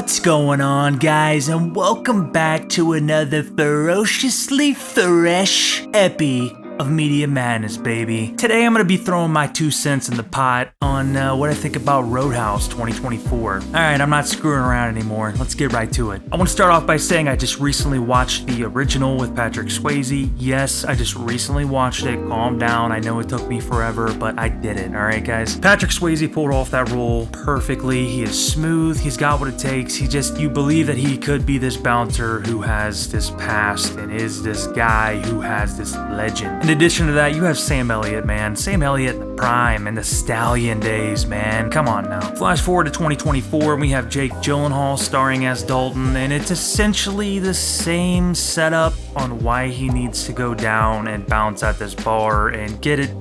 What's going on, guys, and welcome back to another ferociously fresh epi of Media Madness, baby. Today I'm gonna be throwing my 2 cents in the pot on what I think about Roadhouse 2024. Alright, I'm not screwing around anymore. Let's get right to it. I want to start off by saying I just recently watched the original with Patrickszy. Yes, I just recently watched it. Calm down. I know it took me forever, but I did it. Alright, guys. Patrickszy pulled off that role perfectly. He is smooth. He's got what it takes. You believe that he could be this bouncer who has this past and is this guy who has this legend. In addition to that, you have Sam Elliott, man. Sam Elliott in the prime and the Stallion days, man. Come on now. Flash forward to 2024, and we have Jake Gyllenhaal starring as Dalton, and it's essentially the same setup on why he needs to go down and bounce at this bar and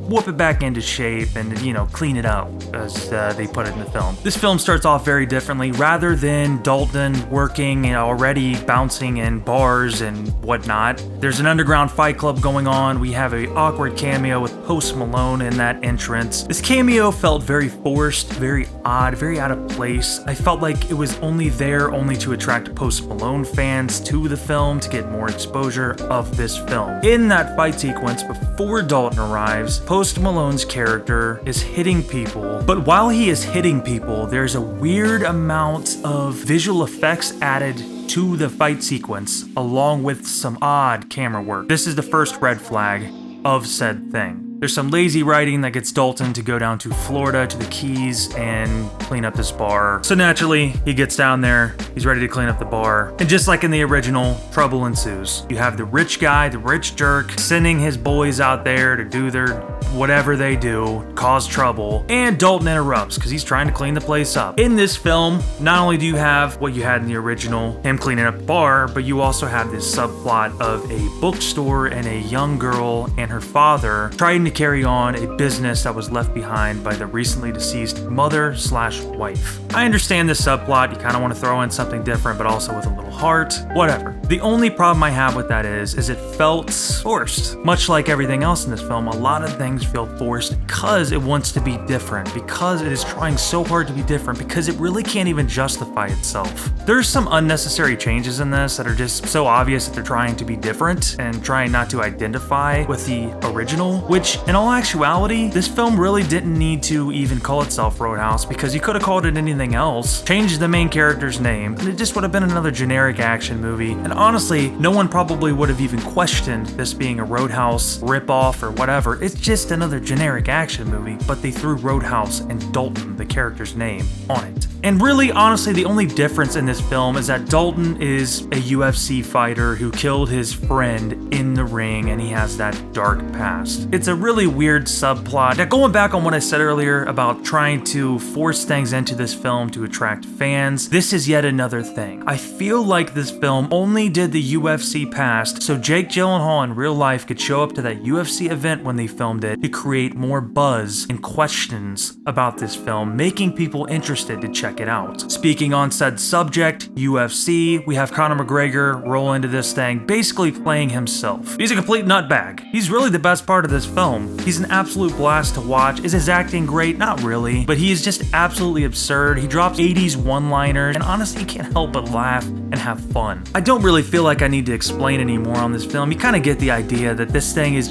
whoop it back into shape and, clean it up, as they put it in the film. This film starts off very differently. Rather than Dalton working and already bouncing in bars and whatnot, there's an underground fight club going on. We have an awkward cameo with Malone in that entrance. This cameo felt very forced, very odd, very out of place. I felt like it was only there to attract Malone fans to the film to get more exposure of this film. In that fight sequence, before Dalton arrives, Malone's character is hitting people, but while he is hitting people, there's a weird amount of visual effects added to the fight sequence, along with some odd camera work. This is the first red flag of said thing. There's some lazy writing that gets Dalton to go down to Florida, to the Keys, and clean up this bar. So naturally, he gets down there, he's ready to clean up the bar, and just like in the original, trouble ensues. You have the rich guy, the rich jerk, sending his boys out there to do their whatever they do, cause trouble, and Dalton interrupts because he's trying to clean the place up. In this film, not only do you have what you had in the original, him cleaning up the bar, but you also have this subplot of a bookstore and a young girl and her father trying to carry on a business that was left behind by the recently deceased mother/wife. I understand this subplot. You kind of want to throw in something different, but also with a little heart, whatever. The only problem I have with that is it felt forced. Much like everything else in this film, a lot of things feel forced because it wants to be different, because it is trying so hard to be different, because it really can't even justify itself. There's some unnecessary changes in this that are just so obvious that they're trying to be different and trying not to identify with the original, which in all actuality, this film really didn't need to even call itself Roadhouse, because you could have called it anything else, changed the main character's name, and it just would have been another generic action movie. And honestly, no one probably would have even questioned this being a Roadhouse ripoff or whatever. It's just another generic action movie, but they threw Roadhouse and Dalton, the character's name, on it. And really, honestly, the only difference in this film is that Dalton is a UFC fighter who killed his friend in the ring, and he has that dark past. It's a really weird subplot. Now, going back on what I said earlier about trying to force things into this film to attract fans, this is yet another thing. I feel like this film only did the UFC past so Jake Gyllenhaal in real life could show up to that UFC event when they filmed it to create more buzz and questions about this film, making people interested to check it out. Speaking on said subject, UFC, we have Conor McGregor roll into this thing, basically playing himself. He's a complete nutbag. He's really the best part of this film. He's an absolute blast to watch. Is his acting great? Not really, but he is just absolutely absurd. He drops 80s one-liners, and honestly, you can't help but laugh and have fun. I don't really feel like I need to explain any more on this film. You kind of get the idea that this thing is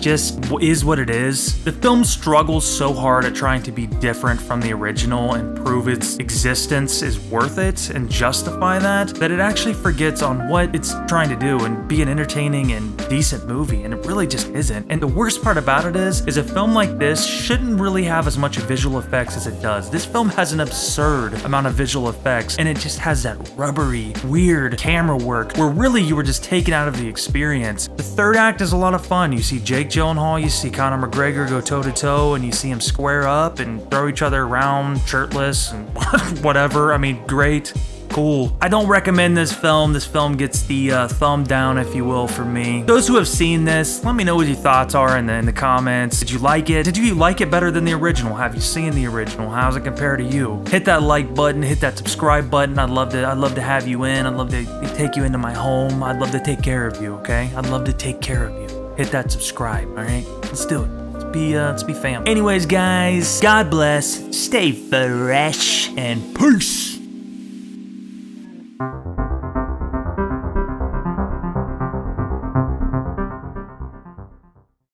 what it is. The film struggles so hard at trying to be different from the original and prove its existence is worth it and justify that it actually forgets on what it's trying to do and be an entertaining and decent movie, and it really just isn't. And the worst part about it is a film like this shouldn't really have as much visual effects as it does. This film has an absurd amount of visual effects, and it just has that rubbery, weird camera work where really you were just taken out of the experience. The third act is a lot of fun. You see Jake Gyllenhaal, you see Conor McGregor go toe-to-toe, and you see him square up and throw each other around shirtless and whatever. I mean, great. Cool. I don't recommend this film. This film gets the thumb down, if you will, from me. Those who have seen this, let me know what your thoughts are in the comments. Did you like it? Did you like it better than the original? Have you seen the original? How's it compare to you? Hit that like button, hit that subscribe button. I'd love to have you in. I'd love to take you into my home. I'd love to take care of you, okay? I'd love to take care of you. Hit that subscribe, all right? Let's do it. Let's be fam. Anyways, guys, God bless. Stay fresh and peace.